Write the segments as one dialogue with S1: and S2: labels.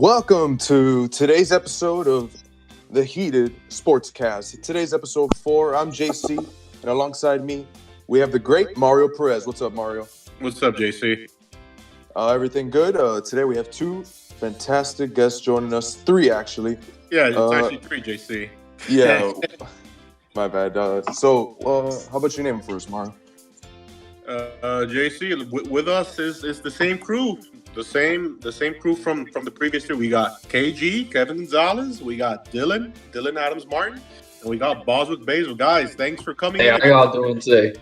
S1: Welcome to today's episode of the Heated Sportscast. Today's episode 4. I'm JC, and alongside me, we have the great Mario Perez. What's up, Mario?
S2: What's up, JC?
S1: Everything good? Today we have 2 fantastic guests joining us. 3, actually.
S2: Yeah, it's actually 3, JC.
S1: Yeah, my bad. So, how about you name them first, Mario?
S2: JC, with us is the same crew. The same crew from the previous year. We got KG, Kevin Gonzalez. We got Dylan Adams Martin. And we got Boswick Basil. Guys, thanks for coming in.
S3: How y'all doing today?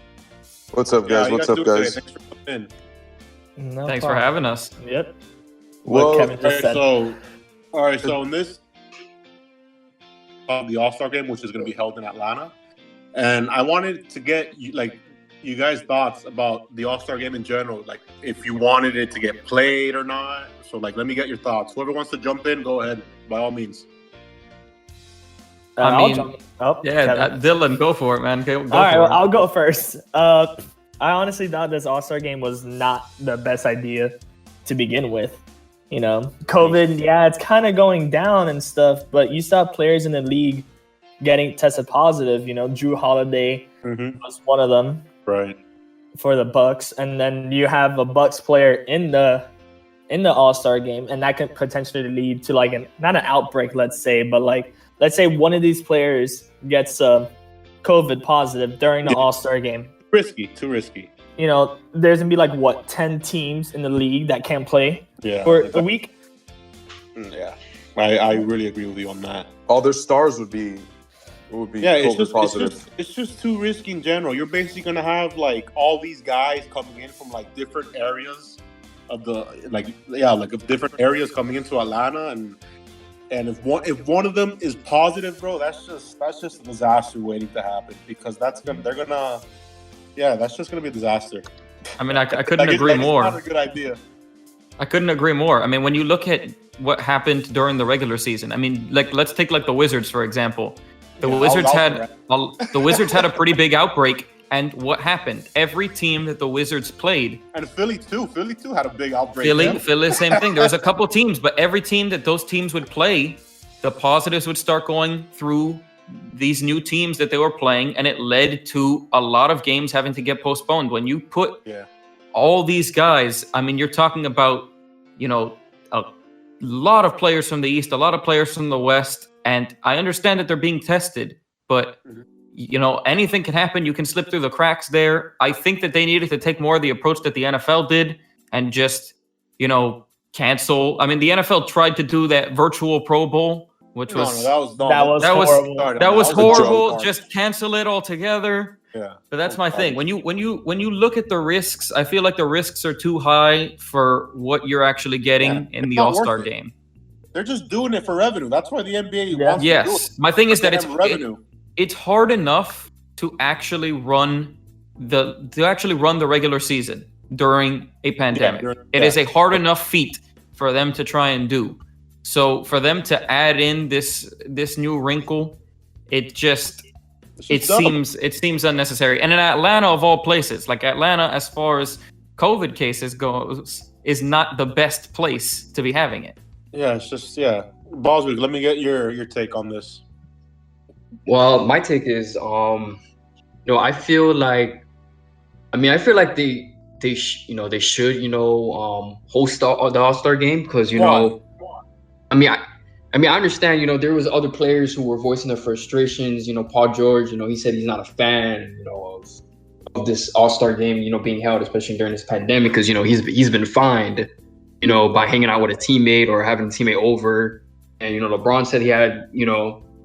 S1: What's up, guys? What's up, guys?
S2: Thanks for coming in.
S4: Thanks for having us.
S5: Yep.
S1: Well,
S5: Kevin just said.
S2: All right, so in this the All-Star game, which is going to be held in Atlanta, and I wanted to get you guys' thoughts about the All-Star game in general, like if you wanted it to get played or not. So let me get your thoughts. Whoever wants to jump in, go ahead, by all means.
S4: Dylan, go for it, man. All
S5: right, I'll go first. I honestly thought this All-Star game was not the best idea to begin with. You know, COVID, it's kind of going down and stuff, but you saw players in the league getting tested positive. You know, Drew Holiday was one of them.
S2: Right.
S5: For the Bucks, and then you have a Bucks player in the All-Star game, and that could potentially lead to not an outbreak, let's say, but let's say one of these players gets COVID positive during the All-Star game.
S2: Too risky.
S5: You know, there's gonna be 10 teams in the league that can't play for a week.
S2: Yeah, I really agree with you on that.
S1: All their stars would be COVID positive.
S2: It's just too risky in general. You're basically gonna have all these guys coming in from different areas of the of different areas coming into Atlanta, and if one of them is positive, bro, that's just a disaster waiting to happen, because that's just gonna be a disaster.
S4: I mean, I couldn't agree more.
S2: It's not a good idea.
S4: I couldn't agree more. I mean, when you look at what happened during the regular season, I mean, let's take the Wizards for example. The Wizards had a pretty big outbreak, and what happened? Every team that the Wizards played,
S2: and Philly too had a big outbreak.
S4: Philly, same thing. There was a couple teams, but every team that those teams would play, the positives would start going through these new teams that they were playing, and it led to a lot of games having to get postponed. When you put all these guys, I mean, you're talking about a lot of players from the East, a lot of players from the West. And I understand that they're being tested, but, anything can happen. You can slip through the cracks there. I think that they needed to take more of the approach that the NFL did and just, cancel. I mean, the NFL tried to do that virtual Pro Bowl, which was horrible. Just cancel it altogether.
S2: Yeah.
S4: But that's my thing. When you look at the risks, I feel like the risks are too high for what you're actually getting in the All-Star game.
S2: They're just doing it for revenue. That's why the NBA wants to do it.
S4: My thing is that
S2: revenue.
S4: It's hard enough to actually run the regular season during a pandemic. It is a hard enough feat for them to try and do. So for them to add in this new wrinkle, it seems unnecessary. And in Atlanta, of all places, Atlanta, as far as COVID cases goes, is not the best place to be having it.
S2: Yeah, it's just Boswick, let me get your take on this.
S3: Well, my take is, I feel like they should host the All-Star game, because I understand there was other players who were voicing their frustrations. Paul George, he said he's not a fan of this All-Star game being held, especially during this pandemic, because he's been fined by hanging out with a teammate or having a teammate over. And, LeBron said he had,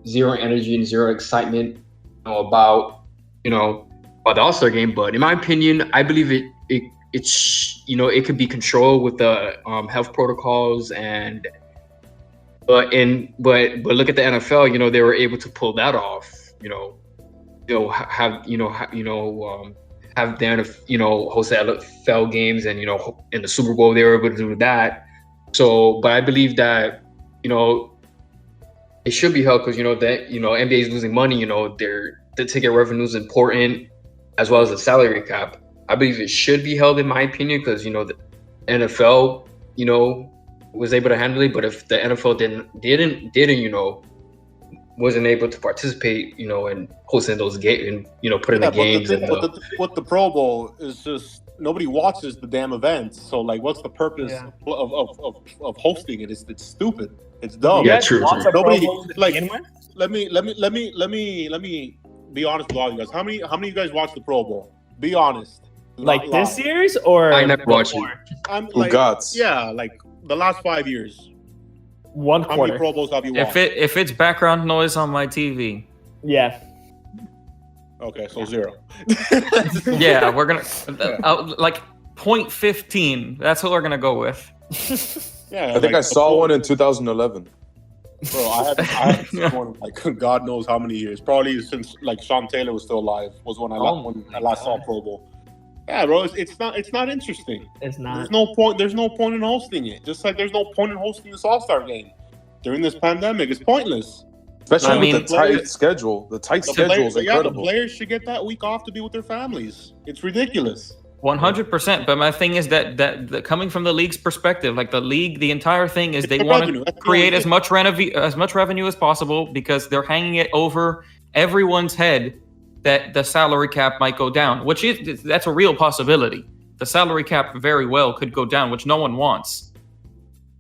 S3: zero energy and zero excitement about the All-Star game. But in my opinion, I believe it could be controlled with the health protocols. But look at the NFL, they were able to pull that off, have them, host the NFL games, and in the Super Bowl they were able to do that. So, but I believe that it should be held, because NBA is losing money. The ticket revenue is important, as well as the salary cap. I believe it should be held, in my opinion, because the NFL was able to handle it. But if the NFL didn't wasn't able to participate, and hosting those games and putting the games
S2: with the Pro Bowl is just nobody watches the damn events. So like, what's the purpose of hosting it? It's stupid. It's dumb.
S3: Yeah, true.
S2: Nobody like. Let me be honest with all you guys. How many of you guys watched the Pro Bowl? Be honest.
S5: Like this year's or
S3: I never watched it.
S2: I'm like, like the last 5 years.
S5: One
S2: How
S5: quarter.
S2: many Pro Bowls have you watched?
S4: If it's background noise on my TV.
S5: Yeah.
S2: Okay, so 0.
S4: Yeah, we're gonna like 0.15. That's what we're gonna go with.
S2: Yeah,
S1: I think I saw one in 2011.
S2: Bro, I haven't seen one like God knows how many years. Probably since like Sean Taylor was still alive was when I last saw Pro Bowl. Yeah, bro, it's not interesting.
S5: It's not.
S2: There's no point in hosting it. Just like there's no point in hosting this All-Star game during this pandemic. It's pointless.
S1: Especially with the tight schedule. The tight schedule is incredible.
S2: The players should get that week off to be with their families. It's ridiculous.
S4: 100%. But my thing is that coming from the league's perspective, like the entire thing is they want to create as much revenue as possible because they're hanging it over everyone's head that the salary cap might go down, that's a real possibility. The salary cap very well could go down, which no one wants.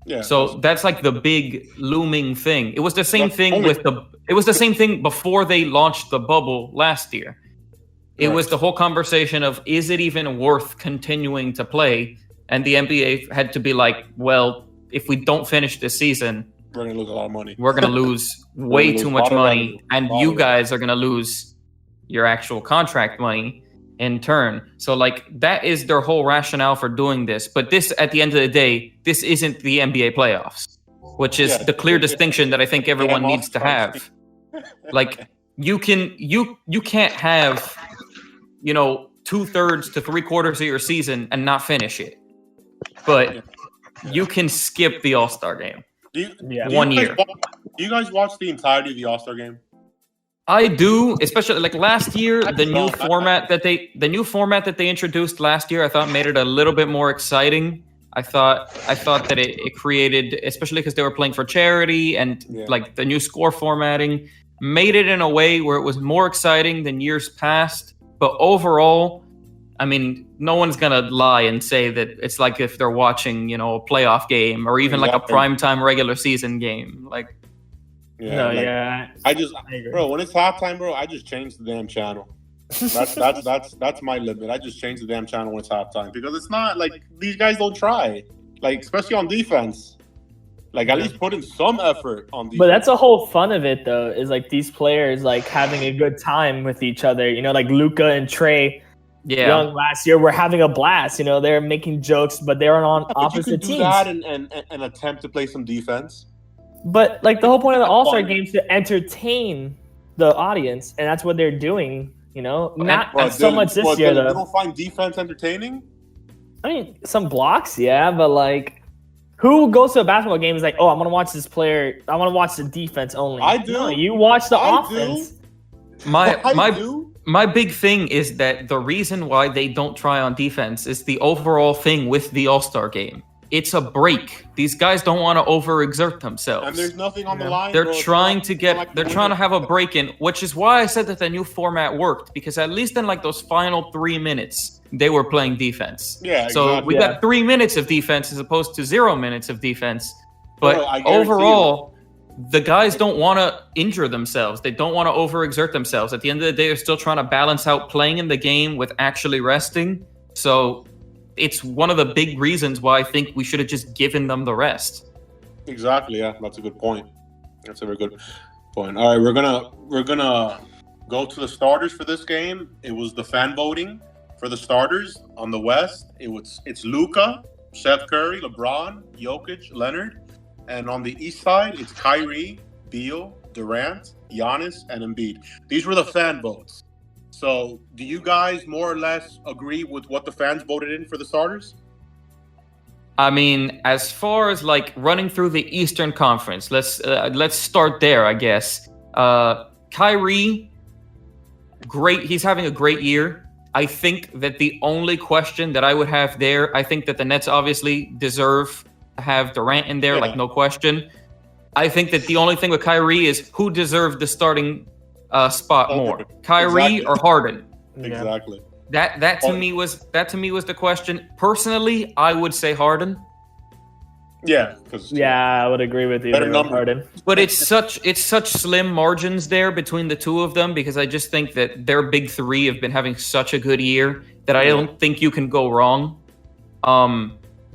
S2: Yeah.
S4: So that's like the big looming thing. It was the same thing it was the same thing before they launched the bubble last year. It was the whole conversation of, is it even worth continuing to play? And the NBA had to be like, well, if we don't finish this season,
S2: we're going to lose a lot of money.
S4: We're going to lose way too much money. And you guys are going to lose your actual contract money in turn. So like that is their whole rationale for doing this. But this, at the end of the day, this isn't the NBA playoffs, which is the clear distinction that I think everyone needs to have. Like you can't have 2/3 to 3/4 of your season and not finish it. But you can skip the All-Star game.
S2: Do
S4: year.
S2: Do you guys watch the entirety of the All-Star game?
S4: I do, especially like last year, the new format that they introduced last year, I thought made it a little bit more exciting. I thought that it created, especially because they were playing for charity and like the new score formatting made it in a way where it was more exciting than years past. But overall, I mean, no one's gonna lie and say that it's like if they're watching, a playoff game or even like a primetime regular season game, like.
S2: I just, bro, when it's halftime, bro, I just change the damn channel. That's my limit. I just change the damn channel when it's halftime because it's not like these guys don't try, like especially on defense. Like at least put in some effort on defense.
S5: But that's the whole fun of it, though, is like these players like having a good time with each other. Like Luka and Trae Young last year were having a blast. They're making jokes, but they're on opposite teams.
S2: You can do that and attempt to play some defense.
S5: But like the whole point of the All-Star game is to entertain the audience, and that's what they're doing. Not so much this year though.
S2: You don't find defense entertaining?
S5: I mean, some blocks, but like, who goes to a basketball game is like, oh, I'm gonna watch this player. I want to watch the defense only.
S2: I do.
S5: No, you watch the offense.
S4: My big thing is that the reason why they don't try on defense is the overall thing with the All-Star game. It's a break. These guys don't want to overexert themselves.
S2: And there's nothing on the line.
S4: They're trying to have a break in, which is why I said that the new format worked, because at least in like those final 3 minutes, they were playing defense.
S2: Yeah.
S4: So we got 3 minutes of defense as opposed to 0 minutes of defense. But overall, the guys don't want to injure themselves. They don't want to overexert themselves. At the end of the day, they're still trying to balance out playing in the game with actually resting. So it's one of the big reasons why I think we should have just given them the rest.
S2: Exactly. Yeah, that's a good point. That's a very good point. All right, we're gonna go to the starters for this game. It was the fan voting for the starters on the West. It's Luka, Seth Curry, LeBron, Jokic, Leonard, and on the East side it's Kyrie, Beal, Durant, Giannis, and Embiid. These were the fan votes. So, do you guys more or less agree with what the fans voted in for the starters?
S4: I mean, as far as like running through the Eastern Conference, let's start there, I guess. Kyrie, great. He's having a great year. I think that the only question that I would have there, I think that the Nets obviously deserve have Durant in there,
S2: Yeah.
S4: like no question. I think that the only thing with Kyrie is who deserved the starting spot more, Kyrie
S2: Exactly.
S4: or Harden.
S5: Yeah.
S2: Exactly.
S4: That to me was the question. Personally, I would say Harden,
S2: Yeah, because
S5: Yeah, I would agree with you
S2: Better
S5: there,
S2: number.
S5: Harden.
S4: but it's such slim margins there between the two of them because I just think that their big three have been having such a good year that I don't think you can go wrong.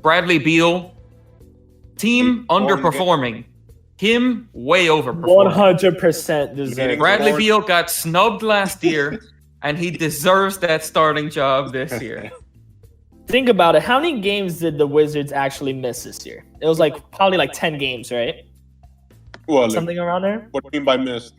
S4: Bradley Beal, team underperforming. Him way overperforming.
S5: 100% deserved.
S4: Bradley
S2: Lord.
S4: Beal got snubbed last year, and he deserves that starting job this year.
S5: Think about it. How many games did the Wizards actually miss this year? It was probably 10 games, right?
S2: Well,
S5: Something around there?
S2: what do you mean by missed?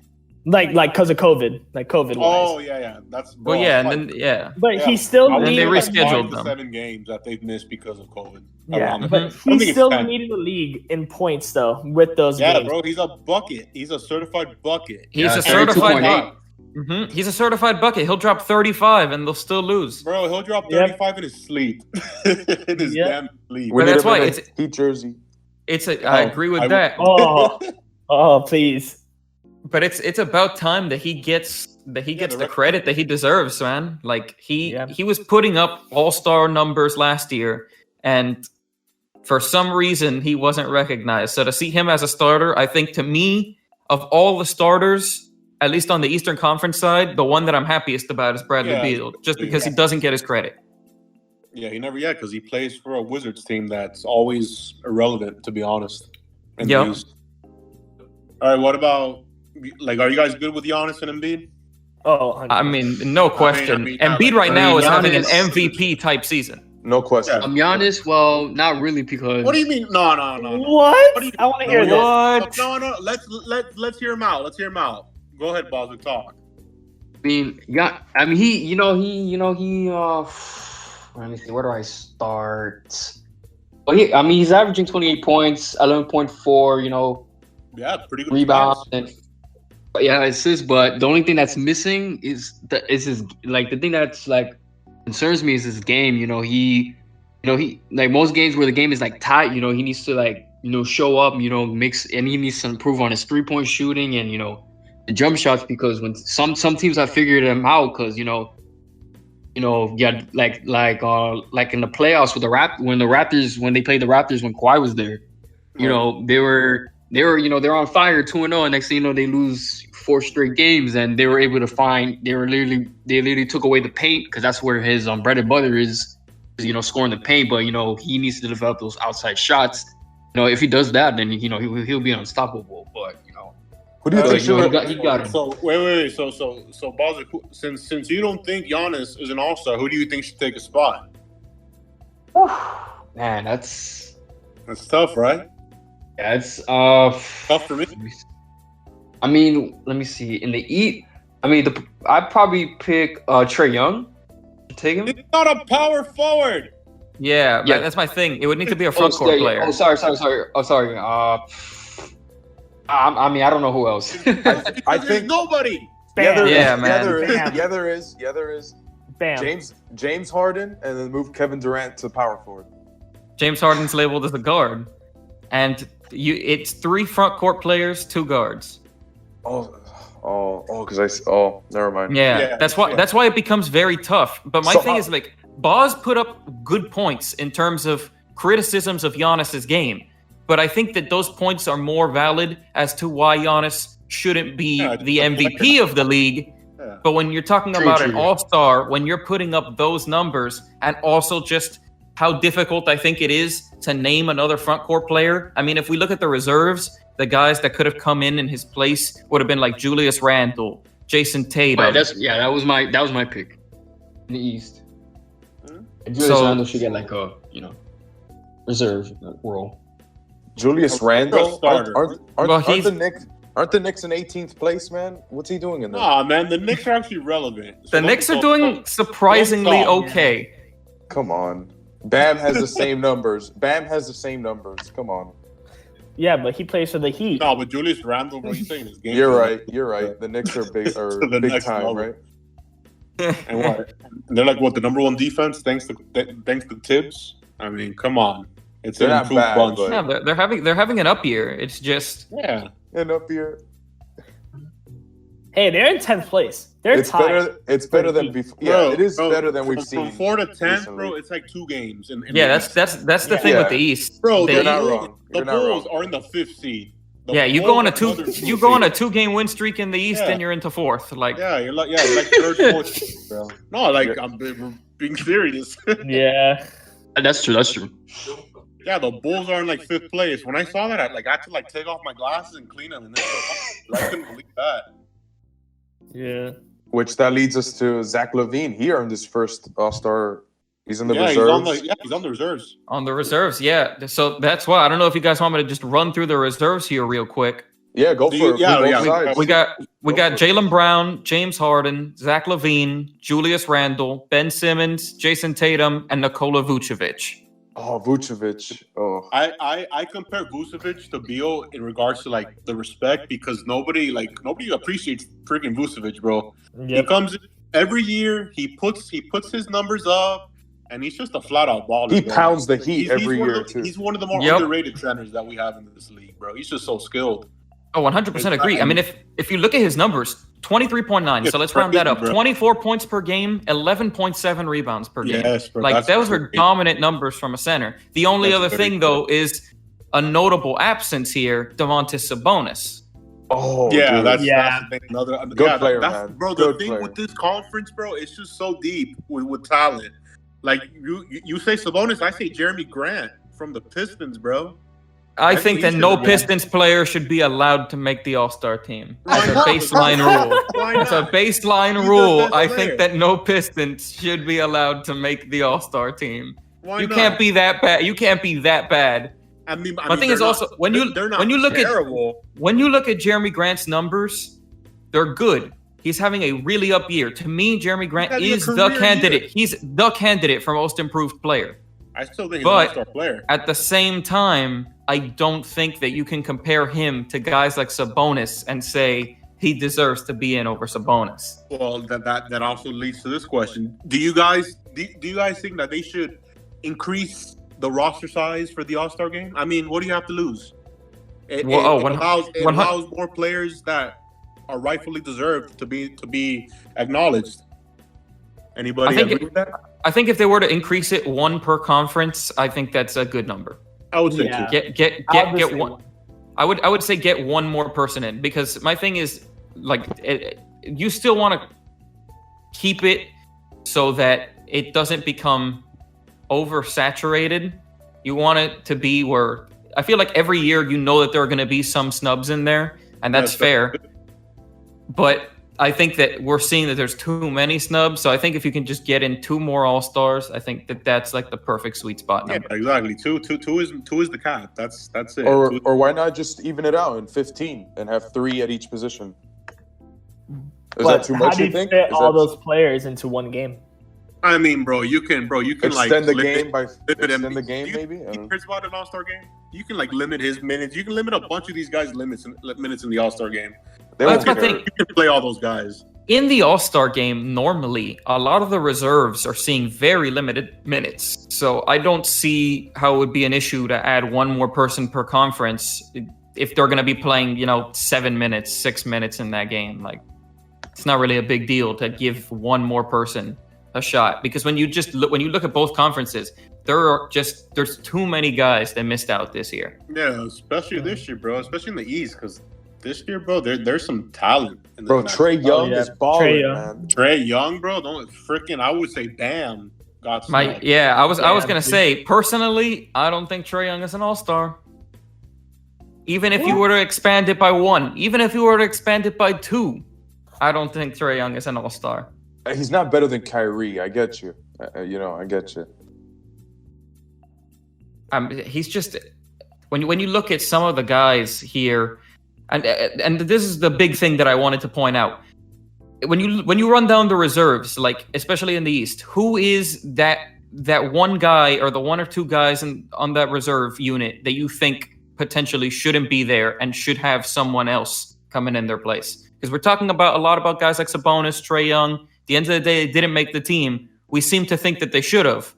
S5: Like because of COVID. Like COVID
S2: Oh
S5: wise.
S2: yeah. That's
S4: Well, yeah, and then yeah,
S5: But
S2: yeah.
S5: he still
S2: I would
S4: then they
S5: needed
S2: say
S4: rescheduled
S2: 5 to
S4: them.
S2: 7 games that they've missed because of COVID.
S5: Yeah,
S2: Around it.
S5: but
S2: I think
S5: he's
S2: it's
S5: still
S2: 10.
S5: leading the league in points though with those
S2: Yeah,
S5: games.
S2: bro, he's a bucket. He's a certified bucket.
S4: he's a
S3: 32.8.
S4: certified. He's a certified bucket. He'll drop 35, and they'll still lose.
S2: Bro, he'll drop
S5: Yep.
S2: 35 in his sleep. In his
S5: Yep.
S2: damn sleep.
S1: We
S4: But
S1: need
S4: that's
S1: him in
S4: why
S1: a
S4: it's-
S1: Heat jersey.
S4: I agree with
S2: I would-
S4: that.
S5: Oh, please.
S4: But it's about time that he gets the credit that he deserves, man. Like he was putting up all-star numbers last year, and for some reason he wasn't recognized. So to see him as a starter, I think to me, of all the starters, at least on the Eastern Conference side, the one that I'm happiest about is Bradley
S2: Yeah.
S4: Beal, just because he doesn't get his credit.
S2: Yeah, he never yet because he plays for a Wizards team that's always irrelevant, to be honest. in the
S4: Yeah.
S2: East. All right, what about are you guys good with Giannis and Embiid?
S5: Oh, 100%.
S4: I mean, no question.
S2: yeah,
S4: Embiid right now is having an
S3: Giannis-
S4: MVP type season.
S1: No question.
S2: Yeah.
S3: Giannis, well, not really because
S2: What do you mean? No.
S5: What?
S2: What do you-
S5: I want to hear this.
S4: What?
S2: No. Let's hear him out. Let's hear him out. Go ahead, Boswick, talk.
S3: Let me see, where do I start? Well, he's averaging 28 points, 11.4,
S2: Yeah, pretty good
S3: rebounds,
S2: stats.
S3: and assists. But the only thing that's missing is his the thing that's concerns me is his game. He like most games where the game is tight. He needs to show up. Mix, and he needs to improve on his 3-point shooting and the jump shots, because when some teams have figured him out, because like in the playoffs with when they played the Raptors when Kawhi was there, they were on fire 2-0, and next thing you know they lose 4 straight games, and they were able to they literally took away the paint, because that's where his bread and butter is scoring the paint. But he needs to develop those outside shots. If he does that, then he'll be unstoppable. But
S1: Who do you think should
S3: he got him.
S2: So wait. So Boswick, since you don't think Giannis is an all-star, who do you think should take a spot?
S3: Man, that's
S2: tough, right?
S3: it's
S2: Tough for me.
S3: I mean, let me see. In the East, I'd probably pick Trae Young. Take him.
S2: He's not a power forward.
S4: Yeah,
S3: Yeah.
S4: that's my thing. It would need to be a front court player.
S3: Oh, sorry. Oh, sorry. I don't know who else.
S1: I
S2: There's
S1: think
S2: nobody.
S1: Yeah, there
S5: Bam.
S1: is.
S4: man.
S1: There is.
S5: Bam.
S1: James Harden, and then move Kevin Durant to power forward.
S4: James Harden's labeled as a guard, and it's 3 front court players, 2 guards.
S1: Never mind.
S4: Yeah, that's why it becomes very tough. But my
S1: So
S4: thing
S1: how-
S4: is Boz put up good points in terms of criticisms of Giannis's game, but I think that those points are more valid as to why Giannis shouldn't be the MVP of the league.
S2: Yeah.
S4: But when you're talking about an all-star, when you're putting up those numbers, and also just how difficult I think it is to name another front court player. I mean, if we look at the reserves, the guys that could have come in his place would have been like Julius Randle, Jason Tatum.
S3: Right, that was my pick in the East. Julius
S4: So-
S3: Randle should get a reserve role.
S1: Julius
S2: A
S1: Randle.
S2: starter.
S1: Aren't the Knicks in 18th place, man? What's he doing in there?
S2: Nah, man, the Knicks are actually relevant.
S4: The Knicks are doing surprisingly okay.
S1: Come on. Bam has the same numbers. Come on.
S5: Yeah, but he plays for the Heat.
S2: No, but Julius Randle, what are you saying? His game
S1: You're right. The Knicks are big
S2: To the
S1: big
S2: next
S1: time,
S2: level.
S1: right?
S2: And what? And they're the number 1 defense thanks to Tibbs. I mean, come on. It's
S1: They're
S2: an
S1: not
S2: improved
S1: bad,
S2: bunch.
S1: but-
S4: Yeah, they're having an up year. It's just
S2: Yeah.
S1: And up here,
S5: Hey, they're in 10th place. They're
S1: it's
S5: tied.
S1: better. It's better than before. Yeah,
S2: Bro,
S1: it is
S2: bro,
S1: better than we've
S2: from
S1: seen.
S2: 4 to 10th,
S1: recently.
S2: bro. It's like 2 games. In
S4: yeah,
S2: the
S4: that's
S2: East.
S4: the thing
S1: Yeah.
S4: with the East.
S2: Bro,
S4: They-
S1: You're not
S2: Bulls-
S1: wrong.
S2: The
S1: You're not
S2: Bulls
S1: wrong.
S2: are in the 5th seed. The
S4: yeah, you
S2: Bulls
S4: go on a
S2: are another
S4: 2-game win streak in the East,
S2: Yeah.
S4: and you're into 4th. Like,
S2: Yeah, you're like 3rd, 4th, bro. No, like I'm being serious.
S5: Yeah.
S3: That's true. That's true.
S2: Yeah, the Bulls are in like 5th place. When I saw that, I had to take off my glasses and clean them, and then I couldn't believe that.
S5: Yeah.
S1: Which that leads us to Zach Levine. He earned his first All-Star. He's in the reserves.
S2: He's on the reserves.
S4: on the reserves, yeah. So that's why I don't know if you guys want me to just run through the reserves here real quick.
S1: Yeah, go for it.
S2: Yeah,
S1: Both
S2: yeah.
S1: sides.
S4: We got Jaylen Brown, James Harden, Zach Levine, Julius Randle, Ben Simmons, Jason Tatum, and Nikola Vucevic.
S1: Oh, Vucevic. Oh,
S2: I compare Vucevic to Beal in regards to like the respect because nobody appreciates freaking Vucevic, bro. He
S5: Yep.
S2: comes in every year, he puts his numbers up, and he's just a flat out baller.
S1: he
S2: bro.
S1: pounds the heat
S2: He's
S1: every
S2: one
S1: year
S2: of the,
S1: too.
S2: He's one of the more
S4: Yep.
S2: underrated centers that we have in this league, bro. He's just so skilled.
S4: Oh, 100% agree. I mean, if you look at his numbers, 23.9. So let's round that up.
S2: Bro.
S4: 24 points per game, 11.7 rebounds per game.
S2: Yes, bro.
S4: Like
S2: that's
S4: those are
S2: great.
S4: dominant numbers from a center. The only
S2: That's
S4: other
S2: very
S4: thing
S2: good.
S4: though is a notable absence here, Devonta Sabonis.
S1: Oh,
S2: Yeah,
S1: dude.
S2: that's
S5: Yeah.
S2: the thing. Another
S1: Good player, man.
S2: Bro,
S1: Good
S2: the thing
S1: player.
S2: with this conference, bro, it's just so deep with talent. Like you say Sabonis, I say Jeremy Grant from the Pistons, bro.
S4: I
S2: I
S4: think
S2: think
S4: that
S2: he's
S4: no
S2: gonna win.
S4: Pistons player should be allowed to make the All-Star team. As a
S2: not?
S4: baseline rule.
S2: Why
S4: As a
S2: not?
S4: baseline
S2: He's the
S4: rule,
S2: best
S4: I
S2: player.
S4: think that no Pistons should be allowed to make the All-Star team.
S2: Why
S4: You
S2: not?
S4: can't be that bad. You can't be that bad.
S2: I mean,
S4: My thing is
S2: they're
S4: also
S2: not-
S4: when you
S2: they're not
S4: when you look at
S2: terrible.
S4: when you look at Jeremy Grant's numbers, they're good. He's having a really up year. To me, Jeremy Grant
S2: He's having a
S4: is the
S2: career
S4: candidate.
S2: year.
S4: He's the candidate for most improved player.
S2: I still think he's
S4: But-
S2: an all-star player.
S4: At the same time, I don't think that you can compare him to guys like Sabonis and say he deserves to be in over Sabonis.
S2: Well, that also leads to this question: Do you guys think that they should increase the roster size for the All-Star game? I mean, what do you have to lose? It allows more players that are rightfully deserved to be acknowledged. Anybody
S4: I think
S2: agree with that?
S4: I think if they were to increase it one per conference, I think that's a good number.
S2: I would say
S5: Yeah.
S2: two.
S4: Get one. I would say get one more person in because my thing is like you still want to keep it so that it doesn't become oversaturated. You want it to be where I feel like every year you know that there are going to be some snubs in there, and that's fair. But I think that we're seeing that there's too many snubs. So I think if you can just get in 2 more All-Stars, I think that that's like the perfect sweet spot
S2: Yeah,
S4: number.
S2: exactly. Two is the cap. That's it.
S1: Or why not just even it out in 15 and have 3 at each position? Is
S5: But
S1: that too
S5: how
S1: much?
S5: do
S1: You
S5: you
S1: think?
S5: fit
S1: Is
S5: all
S1: that-
S5: those players into one game?
S2: I mean, bro, you can like
S1: extend the
S2: limit-
S1: game by
S2: limit
S1: extend
S2: him.
S1: the game
S2: You
S1: maybe? I don't know.
S2: cares about an All-Star game? You can like limit his minutes. You can limit a bunch of these guys' minutes in the All-Star game.
S1: They
S4: That's
S1: won't
S4: my
S1: care.
S4: thing.
S2: You can play all those guys.
S4: In the All-Star game, normally, a lot of the reserves are seeing very limited minutes. So I don't see how it would be an issue to add one more person per conference if they're going to be playing, 7 minutes, 6 minutes in that game. Like, it's not really a big deal to give one more person a shot because when you look at both conferences, there's too many guys that missed out this year.
S2: Yeah, especially this year, bro. Especially in the East, because this year, bro, there's some talent. In
S1: Bro,
S2: this
S1: Trey
S2: matchup.
S1: Young
S5: yeah.
S1: is balling,
S5: Trae Young.
S1: man.
S2: Trey Young, bro. Don't freaking. I would say, Bam got sniped.
S4: I was
S5: Yeah,
S4: gonna
S5: dude.
S4: say personally, I don't think Trae Young is an All-Star. Even if you were to expand it by 1, even if you were to expand it by 2, I don't think Trae Young is an All-Star.
S1: He's not better than Kyrie. I get you. I get you.
S4: He's just when you look at some of the guys here, and this is the big thing that I wanted to point out. When you run down the reserves, like especially in the East, who is that one guy or the 1 or 2 guys on that reserve unit that you think potentially shouldn't be there and should have someone else coming in their place? Because we're talking about a lot about guys like Sabonis, Trae Young. At the end of the day, they didn't make the team. We seem to think that they should have.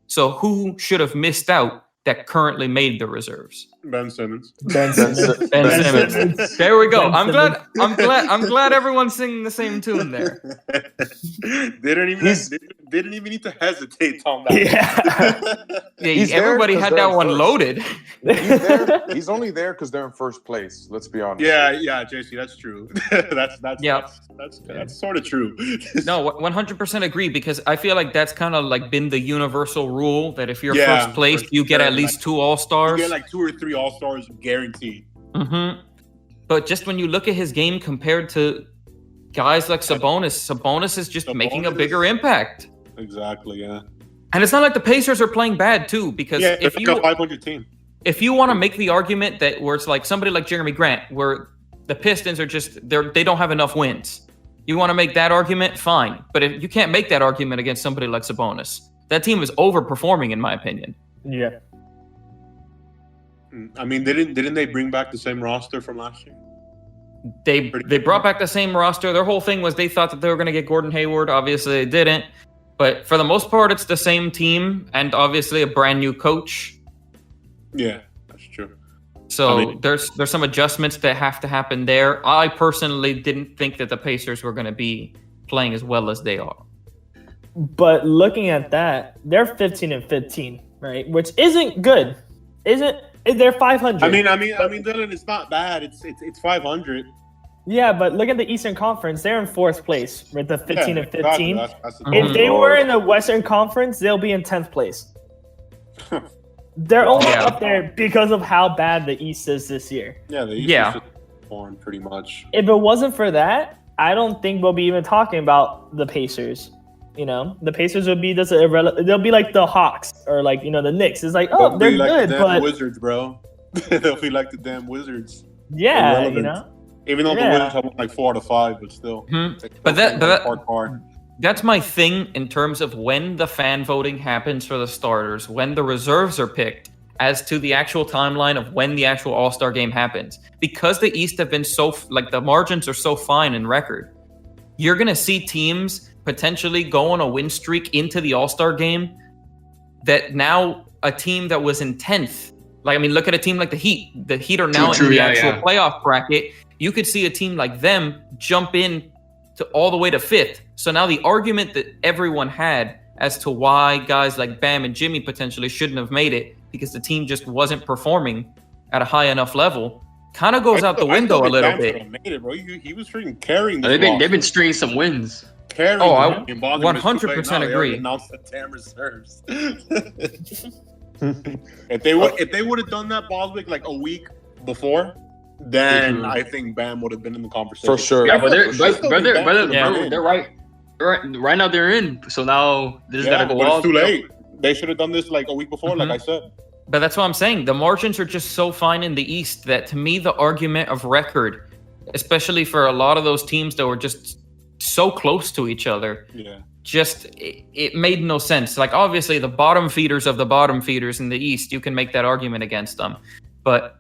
S4: So who should have missed out that currently made the reserves.
S2: Ben Simmons.
S5: Ben Simmons.
S4: Ben Simmons. There we go.
S5: Ben
S4: I'm glad everyone's singing the same tune there.
S2: didn't even need to hesitate on that.
S4: Yeah, everybody had that one loaded.
S1: He's only there because they're in first place. Let's be honest.
S2: Yeah, JC, that's true. That's sort of true.
S4: No, 100% agree, because I feel like that's kind of like been the universal rule that if you're first place, you get at least 2 All-Stars.
S2: You get like 2 or 3 All-Stars guaranteed.
S4: Mm-hmm. But just when you look at his game compared to guys like Sabonis is just making a bigger impact.
S2: Exactly, yeah.
S4: And it's not like the Pacers are playing bad too, because
S2: if you a 500 team.
S4: If you want to make the argument that where it's like somebody like Jeremy Grant, where the Pistons are just they don't have enough wins. You want to make that argument, fine. But if you can't make that argument against somebody like Sabonis, that team is overperforming, in my opinion.
S5: Yeah.
S2: I mean, didn't they bring back the same roster from last year?
S4: They brought back the same roster. Their whole thing was they thought that they were going to get Gordon Hayward. Obviously, they didn't. But for the most part, it's the same team and obviously a brand new coach.
S2: Yeah, that's true.
S4: So there's some adjustments that have to happen there. I personally didn't think that the Pacers were going to be playing as well as they are.
S5: But looking at that, they're 15-15, right? Which isn't good. They're 500.
S2: I mean, Dylan, it's not bad. It's 500.
S5: Yeah, but look at the Eastern Conference. They're in 4th place with the 15-15.
S2: Exactly. That's
S5: If they were in the Western Conference, they'll be in 10th place. They're only up there because of how bad the East is this year.
S2: Yeah, the East is torn pretty much.
S5: If it wasn't for that, I don't think we'll be even talking about the Pacers. You know, the Pacers would be just they'll be like the Hawks or like, the Knicks. It's like, oh, they're good,
S2: the
S5: but
S2: Wizards, bro. They'll be like the damn Wizards.
S5: Yeah,
S2: Even though the Wizards have like 4 out of 5, but still.
S4: Mm-hmm. But that's my thing in terms of when the fan voting happens for the starters, when the reserves are picked, as to the actual timeline of when the actual All-Star game happens. Because the East have been the margins are so fine in record, you're going to see teams potentially go on a win streak into the All-Star game that now a team that was in 10th, look at a team like the Heat. The Heat are now in the actual playoff bracket. You could see a team like them jump in to all the way to 5th. So now the argument that everyone had as to why guys like Bam and Jimmy potentially shouldn't have made it because the team just wasn't performing at a high enough level kind of goes out the window a little bit.
S2: Made it, bro. He was freaking carrying.
S3: They've been stringing some wins.
S4: I 100% agree.
S2: Announced the damn reserves. If they would have done that, Boswick, like a week before, then I think Bam would have been in the conversation.
S1: For sure.
S3: Yeah, but they're right. Right now they're in. So now they just gotta go
S2: off. It's too late. They should have done this like a week before, like I said.
S4: But that's what I'm saying. The margins are just so fine in the East that to me the argument of record, especially for a lot of those teams that were just so close to each other, it made no sense. Like obviously the bottom feeders of the bottom feeders in the East, you can make that argument against them. But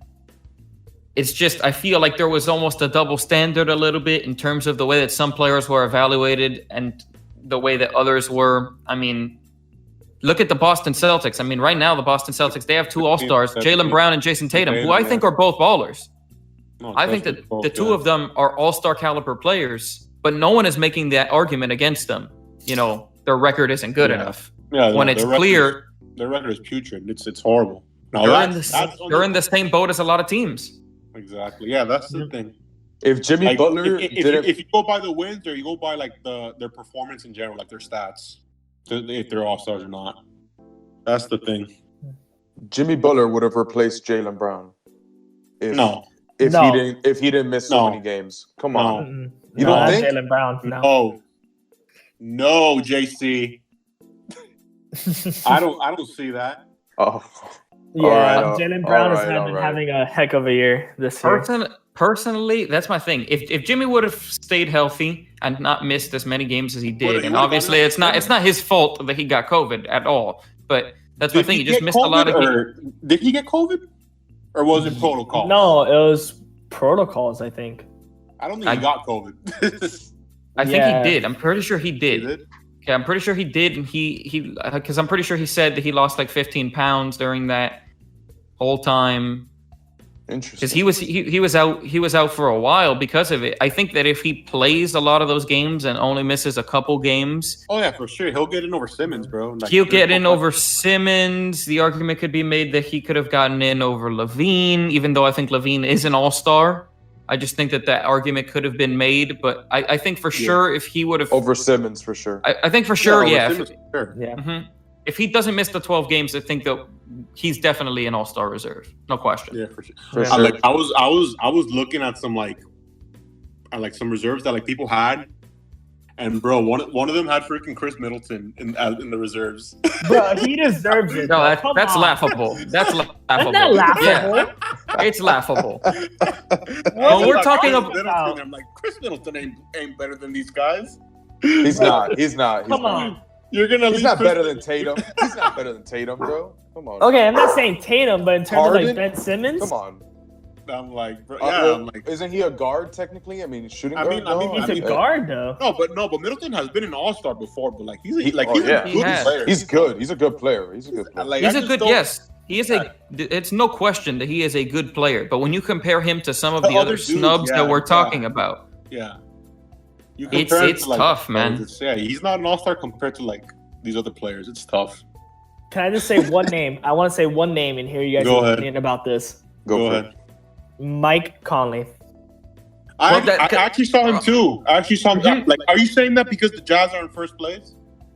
S4: it's just, I feel like there was almost a double standard a little bit in terms of the way that some players were evaluated and the way that others were. I mean, look at the Boston Celtics. I mean, right now the Boston Celtics, they have 2 All-Stars, Jaylen Brown and Jason Tatum, who I think are both ballers. I think that the 2 of them are All-Star caliber players, but no one is making that argument against them. Their record isn't good enough.
S2: Yeah,
S4: when it's clear,
S2: their record is putrid. It's horrible. Now,
S4: they're in the same boat as a lot of teams.
S2: Exactly. Yeah, that's the thing.
S1: If Jimmy Butler
S2: if you go by the wins or you go by like their performance in general, like their stats, if they're All-Stars or not, that's the thing.
S1: Jimmy Butler would have replaced Jaylen Brown. If he didn't miss so many games. Come on. You don't think?
S5: Jaylen Brown.
S2: No, JC. I don't see that.
S1: Oh.
S5: Yeah, Jaylen Brown has been having a heck of a year this year.
S4: Personally, that's my thing. If Jimmy would have stayed healthy and not missed as many games as he did, and obviously it's not his fault that he got COVID at all. But that's my thing. He just missed a lot of games.
S2: Did he get COVID? Or was it protocol?
S5: No, it was protocols, I think.
S2: I don't think he got COVID.
S4: I think he did. I'm pretty sure he did. Yeah, I'm pretty sure he did, and he because I'm pretty sure he said that he lost like 15 pounds during that. all time.
S1: Interesting.
S4: Because he was out for a while because of it. I think that if he plays a lot of those games and only misses a couple games,
S2: Oh yeah, for sure. He'll get in over Simmons, bro. Like,
S4: he'll get in over Simmons. The argument could be made that he could have gotten in over Levine, even though I think Levine is an all-star. I just think that argument could have been made, but I think for sure if he would have
S1: over Simmons for sure.
S4: I think for sure,
S2: over
S4: yeah.
S2: Simmons, for sure.
S5: Yeah.
S4: Mhm. If he doesn't miss the 12 games, I think that he's definitely an all-star reserve, no question.
S2: Yeah, for sure.
S1: For
S5: Yeah.
S1: sure.
S2: I was looking at some some reserves that like people had, and bro, one of them had freaking Chris Middleton in the reserves.
S5: Bro, he deserves it.
S4: No,
S5: bro. Come
S4: that's
S5: on.
S4: laughable. That's laughable.
S5: That's not laughable.
S4: Yeah, it's laughable.
S5: What
S4: Well,
S5: are
S4: we're
S5: you
S4: talking
S2: Chris
S4: about-
S2: Middleton. I'm like, Chris Middleton ain't better than these guys.
S1: He's not. He's
S5: Come
S1: not.
S5: on.
S2: You're gonna.
S1: He's
S2: leave
S1: not
S2: Chris
S1: better than Tatum. He's not better than Tatum, bro. Come on.
S5: Okay, I'm not saying Tatum, but in terms of
S1: Harden?
S5: like Ben Simmons,
S1: Come on.
S2: I'm like, bro,
S1: Well,
S2: I'm like,
S1: isn't he a guard technically? I mean, shooting
S2: I
S1: guard.
S2: mean,
S5: he's a
S2: mean,
S5: guard though.
S2: no, but Middleton has been an all-star before, but like he's a
S1: He
S2: good
S4: has.
S2: player.
S1: He's good. He's a good player. He's a good player.
S2: Like,
S4: He's
S2: I
S4: a
S2: just
S4: good
S2: don't-
S4: yes. He is it's no question that he is a good player. But when you compare him to some of the
S2: The
S4: other
S2: other dudes,
S4: snubs
S2: yeah,
S4: that we're
S2: yeah.
S4: talking about,
S2: Yeah. You
S4: It's-
S2: compare him
S4: it's
S2: to, like,
S4: tough, man.
S2: Yeah, he's not an all-star compared to like these other players. It's tough.
S5: Can I just say one name? I want to say one name and hear you guys'
S2: Go ahead.
S5: opinion about this.
S1: Go for
S2: ahead.
S1: it.
S5: Mike Conley.
S2: I
S4: Well, that-
S2: actually saw him too. I actually saw him.
S4: Mhm.
S2: Like, are you saying that because the Jazz are in first place?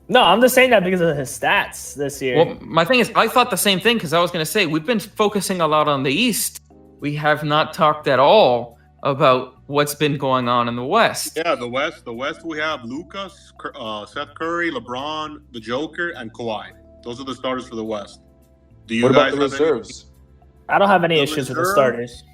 S5: No, I'm just saying that because of his stats this year.
S4: well, my thing is, I thought the same thing because I was going to say we've been focusing a lot on the East. We have not talked at all about what's been going on in the West.
S2: Yeah, the West. The West. We have Lucas, Seth Curry, LeBron, the Joker, and Kawhi. Those are the starters for the West. Do you
S1: What about
S2: guys
S1: the
S2: have any-
S1: reserves?
S5: I don't have any
S2: The
S5: issues with the
S2: reserve?
S5: starters.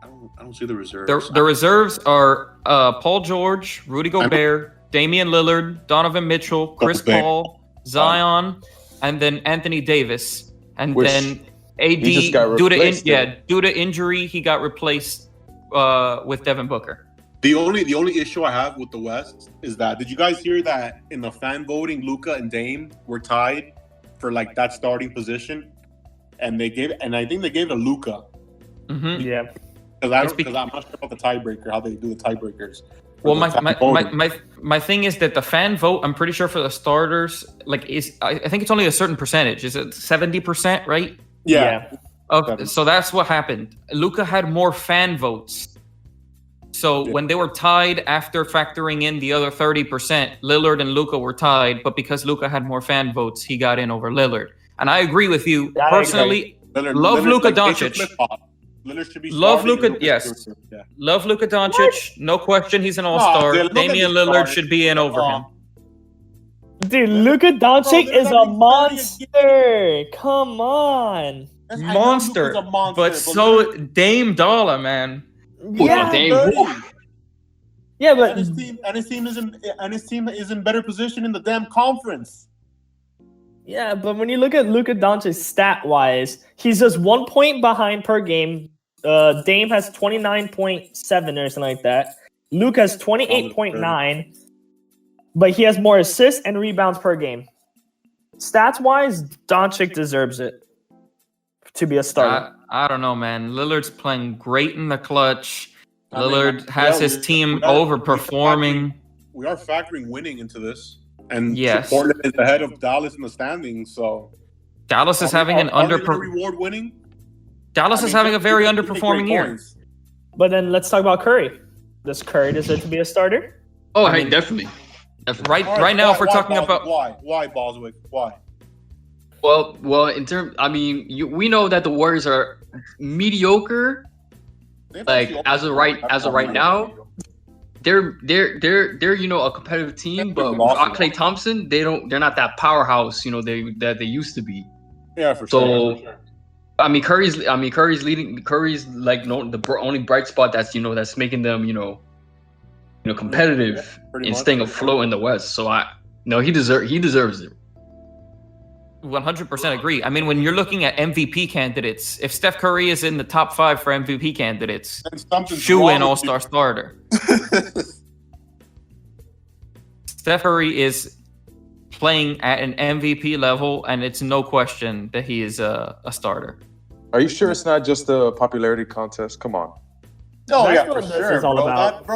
S2: I don't see the reserves.
S4: The reserves are Paul George, Rudy Gobert, Damian Lillard, Donovan Mitchell, Chris
S2: Gobert.
S4: Paul, Zion, and then Anthony Davis. And
S1: Which
S4: then AD,
S1: he just got
S4: due
S1: replaced,
S4: to injury, he got replaced with Devin Booker.
S2: The only issue I have with the West is that did you guys hear that in the fan voting, Luka and Dame were tied for like that starting position, and I think they gave it to Luka
S4: Hmm
S5: Yeah.
S2: because I'm not sure about the tiebreaker, how they do the tiebreakers.
S4: Well,
S2: The
S4: my,
S2: fan
S4: my,
S2: voting.
S4: my thing is that the fan vote, I'm pretty sure for the starters, I think it's only a certain percentage. Is it 70%, right?
S2: yeah.
S4: So that's what happened. Luka had more fan votes. So
S2: Yeah.
S4: when they were tied after factoring in the other 30%, Lillard and Luka were tied, but because Luka had more fan votes, he got in over Lillard. And I agree with you
S5: That I
S4: personally. Love Luka Doncic.
S2: Lillard should be
S4: Love
S2: starting,
S4: Luka-
S2: and
S4: yes.
S2: Yeah.
S4: Love Luka Doncic. No question, he's an all-star.
S2: dude, look at
S4: Damian
S2: this
S4: Lillard
S2: guy.
S4: should be in over him.
S5: Dude, Luka Doncic
S2: they're
S5: is
S2: not
S5: a
S2: even
S5: monster. Come on.
S2: I know
S4: Monster.
S2: Luka's a monster,
S4: But so Dame Dollar, man.
S5: Yeah,
S3: Dame.
S5: yeah,
S2: And
S5: but
S2: his team is in better position in the damn conference.
S5: yeah, but when you look at Luka Doncic stat wise, he's just 1 point behind per game. Dame has 29.7 or something like that. Luka has 28.9, but he has more assists and rebounds per game. Stats wise, Doncic deserves it to be a starter.
S4: I don't know, man. Lillard's playing great in the clutch.
S2: I mean,
S4: Lillard has
S2: yeah,
S4: his team
S2: we are-
S4: overperforming.
S2: We are factoring winning into this, and
S4: Yes.
S2: Portland is ahead of Dallas in the standings. So
S4: Dallas is having an
S2: are we gonna
S4: underperforming.
S2: reward winning.
S4: Dallas is having a very underperforming year.
S5: But then let's talk about Curry. Does Curry deserve to be a starter?
S3: Oh,
S4: I
S3: hey,
S4: mean-
S3: definitely.
S4: Right now, if we're talking about
S2: why Boswick, why?
S3: Well, in terms, I mean, we know that the Warriors are mediocre. Like as of right now, they're a competitive team, but without Klay Thompson, they're not that powerhouse, that they used to be.
S2: Yeah, for
S3: So-
S2: sure.
S3: I mean, Curry's leading. Curry's like the only bright spot that's making them competitive
S2: Pretty
S3: and
S2: much.
S3: staying afloat in the West. So he deserves it.
S4: 100% agree. I mean, when you're looking at MVP candidates, if Steph Curry is in the top 5 for MVP candidates,
S2: And something's
S4: shoe
S2: wrong
S4: in
S2: with
S4: all-star starter. Steph Curry playing at an MVP level, and it's no question that he is a starter.
S1: Are you sure it's not just a popularity contest? Come on.
S2: Oh
S5: That's
S2: yeah,
S5: what
S2: for
S5: this
S2: sure,
S5: is all
S2: bro.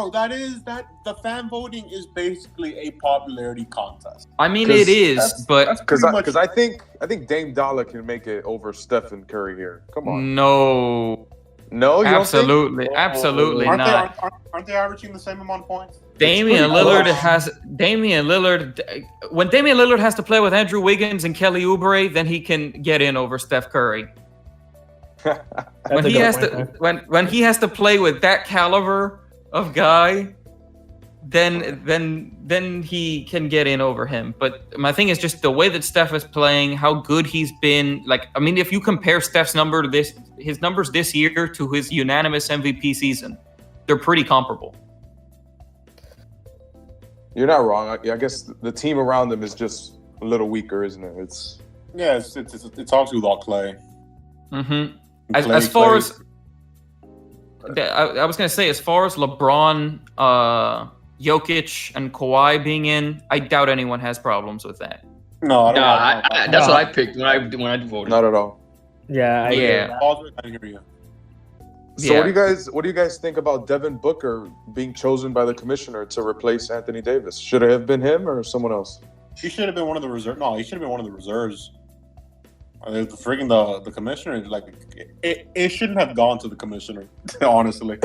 S5: about.
S2: The fan voting is basically a popularity contest.
S4: I mean,
S1: 'Cause
S4: it is, but
S1: Because I think Dame Dollar can make it over Stephen Curry here. Come on.
S4: no,
S1: No, you
S4: absolutely, absolutely
S2: Aren't
S4: not.
S2: aren't they averaging the same amount of points?
S4: Damian
S1: pretty
S4: Lillard
S1: close.
S4: when Damian Lillard has to play with Andrew Wiggins and Kelly Oubre, then he can get in over Steph Curry.
S5: That's a good point there.
S4: When he has to play with that caliber of guy, then he can get in over him. But my thing is just the way that Steph is playing, how good he's been. Like, I mean, if you compare Steph's his numbers this year to his unanimous MVP season, they're pretty comparable.
S1: You're not wrong. I guess the team around them is just a little weaker, isn't it? It's
S2: obviously without Clay.
S4: Mm-hmm.
S2: Clay-
S4: As far
S2: Clay-
S4: as I was gonna say, as far as LeBron, Jokic, and Kawhi being in, I doubt anyone has problems with that.
S2: No, I don't.
S3: Nah, that's what I picked when I voted.
S1: not at all.
S5: Yeah, I agree with
S4: Yeah.
S5: that.
S2: I hear you.
S1: So
S4: Yeah.
S1: what do you guys think about Devin Booker being chosen by the commissioner to replace Anthony Davis? Should it have been him or someone else?
S2: He should have been one of the reserves. No, he should have been one of the reserves. The commissioner, like, it shouldn't have gone to the commissioner, honestly.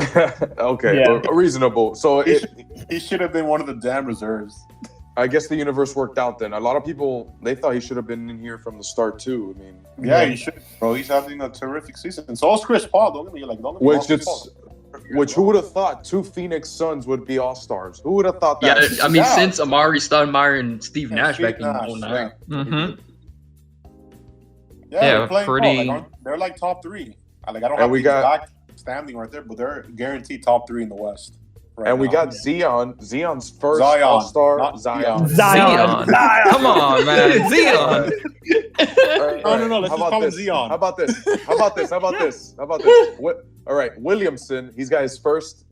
S1: Okay,
S5: Yeah.
S1: reasonable. So
S2: He should have been one of the damn reserves.
S1: I guess the universe worked out then. A lot of people, they thought he should have been in here from the start too. I mean,
S2: Yeah, he should, bro. He's having a terrific season. And so is Chris Paul. Don't get me wrong, Chris Paul.
S1: who would have thought two Phoenix Suns would be all-stars? Who would have thought that?
S3: Yeah, I mean,
S2: Yeah.
S3: since Amari Stoudemire and Steve Nash
S2: Steve
S3: back in
S2: Nash,
S3: 2009.
S4: Mm-hmm.
S2: Yeah,
S4: Yeah,
S2: they're playing
S4: pretty-
S2: well. They're like top three. I don't
S1: And
S2: have
S1: we
S2: the
S1: got-
S2: exact standing right there, but they're guaranteed top three in the West. Right
S1: And we
S2: now.
S1: got Zion's first
S2: Zion,
S1: all-star.
S2: not
S1: Zion.
S4: Zion. Come on, man. Zion.
S2: No, let's just call him Zion.
S1: How about this? All right, Williamson. He's got his first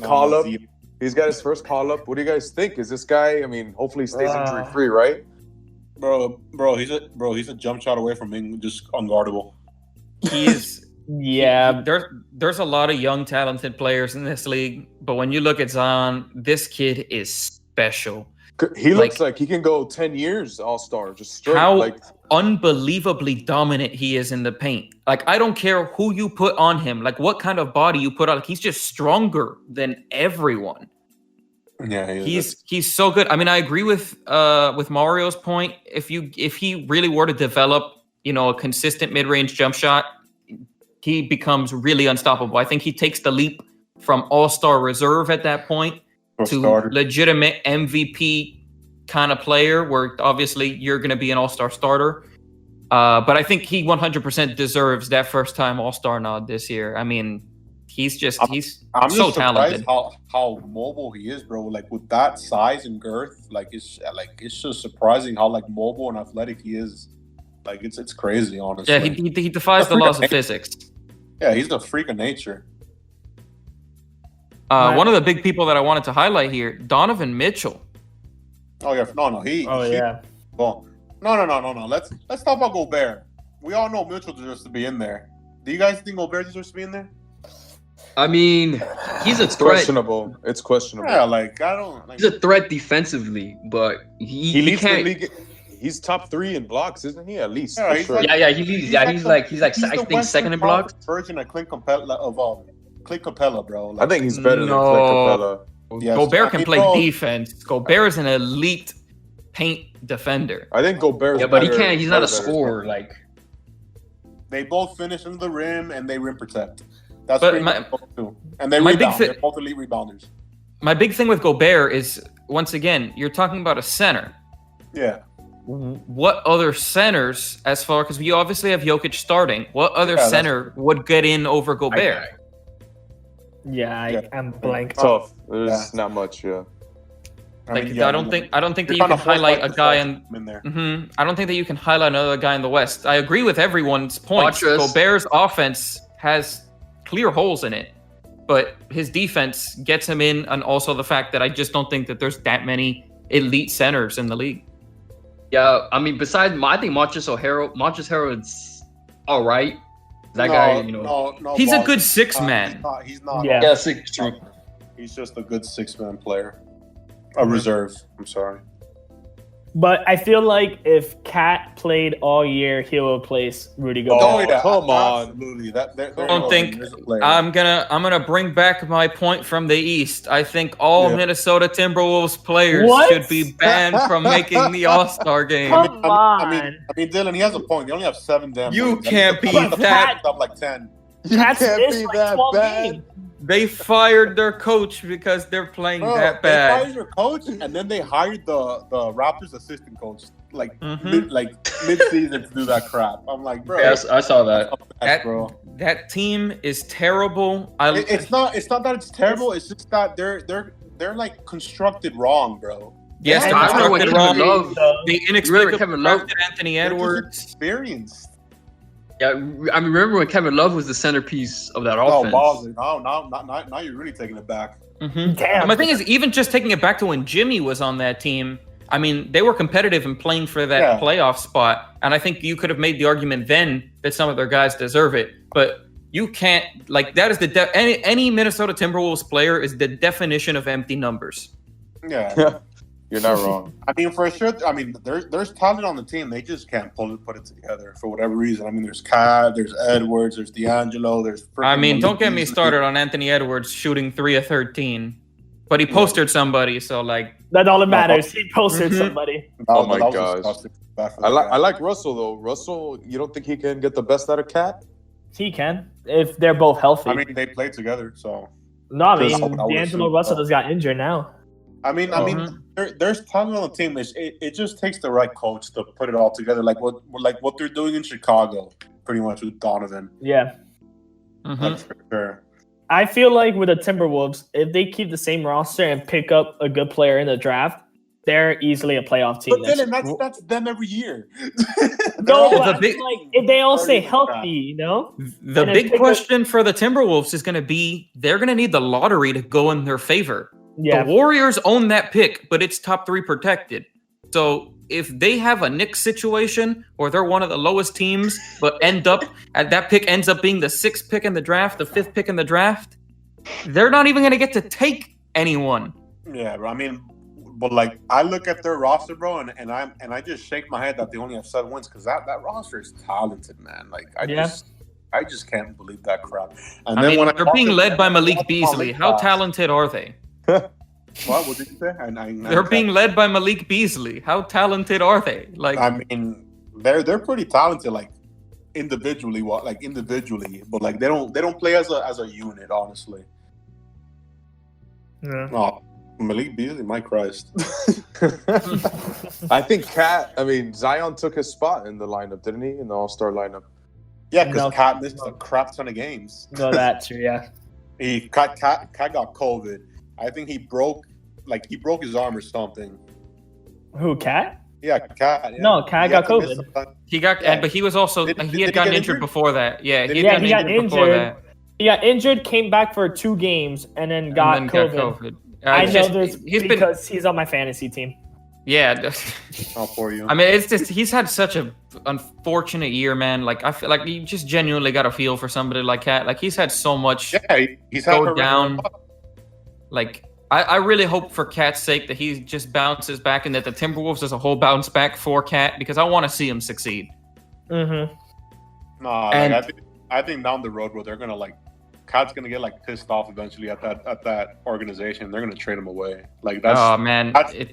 S1: call up.
S2: Zion.
S1: He's got his first call up. What do you guys think? Is this guy? I mean, hopefully he stays injury free, right?
S2: Bro, he's a jump shot away from being just unguardable.
S4: He's
S5: Yeah,
S4: there's a lot of young talented players in this league, but when you look at Zion, this kid is special.
S1: He looks like he can go 10 years all-star, just straight.
S4: How
S1: Like,
S4: unbelievably dominant he is in the paint. Like, I don't care who you put on him, like what kind of body you put on. Like, he's just stronger than everyone.
S2: Yeah,
S4: He's so good. I mean, I agree with Mario's point. If he really were to develop, a consistent mid-range jump shot, he becomes really unstoppable. I think he takes the leap from all-star reserve at that point to legitimate MVP kind of player, where obviously you're going to be an all-star starter. But I think he 100% deserves that first-time all-star nod this year. I mean, he's so
S2: surprised
S4: talented.
S2: how mobile he is, bro. Like, with that size and girth, it's just surprising how mobile and athletic he is. Like, it's crazy, honestly.
S4: Yeah, he defies the laws of physics.
S2: Yeah, he's a freak of nature.
S4: One of the big people that I wanted to highlight here, Donovan Mitchell.
S2: Oh yeah,
S5: yeah.
S2: Well, no. Let's talk about Gobert. We all know Mitchell deserves to be in there. Do you guys think Gobert deserves to be in there?
S3: I mean, he's a
S1: it's
S3: threat.
S1: questionable. It's questionable.
S2: Yeah, I don't.
S3: He's a threat defensively, but
S1: He leads
S3: can't.
S1: the league. He's top 3 in blocks, isn't he? At least.
S2: Yeah,
S1: for
S2: he's
S1: sure.
S2: like-
S3: He leads. He's I think second in blocks.
S2: Version of Clint Capella, bro.
S1: I think he's better than
S4: No.
S1: Clint Capella.
S2: Yes,
S4: Gobert can
S2: I mean,
S4: play
S2: bro,
S4: defense. Gobert is an elite paint defender.
S1: I think Gobert.
S3: Yeah, but he can't. He's not a scorer. Like,
S2: They both finish in the rim and they rim protect. That's
S4: But
S2: pretty
S4: my-
S2: much both do. And they
S4: my big
S2: rebound.
S4: thi-
S2: They're both elite rebounders.
S4: My big thing with Gobert is, once again, you're talking about a center.
S2: Yeah.
S4: What other centers, because we obviously have Jokic starting, what other
S2: Yeah,
S4: center would get in over Gobert?
S5: Yeah, I'm blank.
S1: Tough. There's
S2: Yeah.
S1: not much. Yeah.
S4: I don't think that you
S2: You're
S4: can
S2: trying to force,
S4: highlight a
S2: the
S4: guy
S2: Celtics in there.
S4: I don't think that you can highlight another guy in the West. I agree with everyone's points.
S3: Montrez.
S4: Gobert's offense has clear holes in it, but his defense gets him in, and also the fact that I just don't think that there's that many elite centers in the league.
S3: Yeah, I mean, besides, I think Montrezl Harrell's all right. That guy,
S2: no,
S4: he's a
S2: balls.
S4: good six man.
S2: He's not.
S5: Yeah.
S3: Yeah, six. True.
S2: He's just a good 6-man player. A reserve. I'm sorry.
S5: But I feel like if Cat played all year, he'll replace Rudy Gobert.
S1: Oh, yeah. Come on.
S2: Absolutely.
S4: I don't think I'm gonna bring back my point from the East. I think all Minnesota Timberwolves players should be banned from making the All-Star game.
S5: Come on.
S2: I mean, Dylan, he has a point. They only have 7 damn.
S4: You
S2: wins.
S4: can't be
S2: The
S4: that.
S2: Packers up like 10.
S1: You
S5: Cat's
S1: can't
S5: missed
S1: be
S5: like
S1: that
S5: 12
S1: bad.
S5: games.
S4: They fired their coach because they're playing that
S2: They
S4: bad.
S2: hired your coach, and then they hired the Raptors assistant coach like mid-season to do that crap. I'm like, bro.
S3: Yes, I saw that.
S4: That team is terrible.
S2: It's not that it's terrible. It's just that they're like constructed wrong, bro.
S4: Yes,
S3: Yeah,
S4: they're constructed wrong. They inexplicably
S3: Kevin Love
S4: drafted Anthony Edwards.
S2: Experienced.
S3: Yeah, I mean, remember when Kevin Love was the centerpiece of that
S2: Oh,
S3: offense?
S2: balls. Now you're really taking it back.
S4: Mm-hmm.
S5: Damn.
S4: My thing is, even just taking it back to when Jimmy was on that team, I mean, they were competitive and playing for that playoff spot. And I think you could have made the argument then that some of their guys deserve it. But you can't, like, that is any Minnesota Timberwolves player is the definition of empty numbers.
S2: Yeah.
S1: You're not wrong.
S2: I mean, for sure. I mean, there's talent on the team. They just can't put it together for whatever reason. I mean, there's Kai, there's Edwards, there's D'Angelo, there's.
S4: I mean, don't get me started on Anthony Edwards shooting 3 of 13, but he posted somebody. So like
S5: That's all that matters. He posted somebody.
S1: Oh my gosh. I like Russell though. Russell, you don't think he can get the best out of Cat?
S5: He can if they're both healthy.
S2: I mean, they played together, so.
S5: No, I mean,
S2: I would
S5: D'Angelo
S2: assume
S5: Russell
S2: so.
S5: just got injured now.
S2: I mean, there's talent on the team. It just takes the right coach to put it all together, like what they're doing in Chicago, pretty much with Donovan.
S5: Yeah.
S2: That's for sure.
S5: I feel like with the Timberwolves, if they keep the same roster and pick up a good player in the draft, they're easily a playoff team.
S2: But then that's them every year.
S5: No, but if they all stay healthy,
S4: The big question for the Timberwolves is going to be they're going to need the lottery to go in their favor.
S5: Yeah.
S4: The Warriors own that pick, but it's top 3 protected. So if they have a Knicks situation or they're one of the lowest teams, but that pick ends up being the 6th pick in the draft, the 5th pick in the draft, they're not even going to get to take anyone.
S2: Yeah, bro. I mean, but like I look at their roster, bro, and I just shake my head that they only have 7 wins because that roster is talented, man. Like I just can't believe that crap. And
S4: I mean, they're being led by Malik Beasley. How talented are they?
S2: What did you say?
S4: They're being led by Malik Beasley. How talented are they? Like,
S2: I mean, they're pretty talented, like individually, but like they don't play as a unit, honestly.
S5: Yeah.
S2: Oh, Malik Beasley, my Christ.
S1: I think Zion took his spot in the lineup, didn't he? In the All-Star lineup.
S2: Yeah, because Cat missed a crap ton of games.
S5: No, that's true. Yeah.
S2: Cat got COVID. I think he broke his arm or something.
S5: Who, Cat?
S2: Yeah, Cat. Yeah.
S5: No, Cat got COVID.
S4: But he was also he had gotten injured before that. Yeah, he had gotten injured before that.
S5: He got injured, came back for 2 games, and then got COVID. I know this because he's on my fantasy team.
S4: Yeah.
S2: All for you.
S4: I mean, it's just he's had such an unfortunate year, man. Like I feel like you just genuinely got a feel for somebody like Cat. Like he's had so much
S2: he's
S4: go down. Like I really hope for Cat's sake that he just bounces back and that the Timberwolves as a whole bounce back for Cat because I want to see him succeed.
S5: Mm-hmm.
S2: No, I think down the road where they're gonna Cat's gonna get pissed off eventually at that organization. They're gonna trade him away. Like that's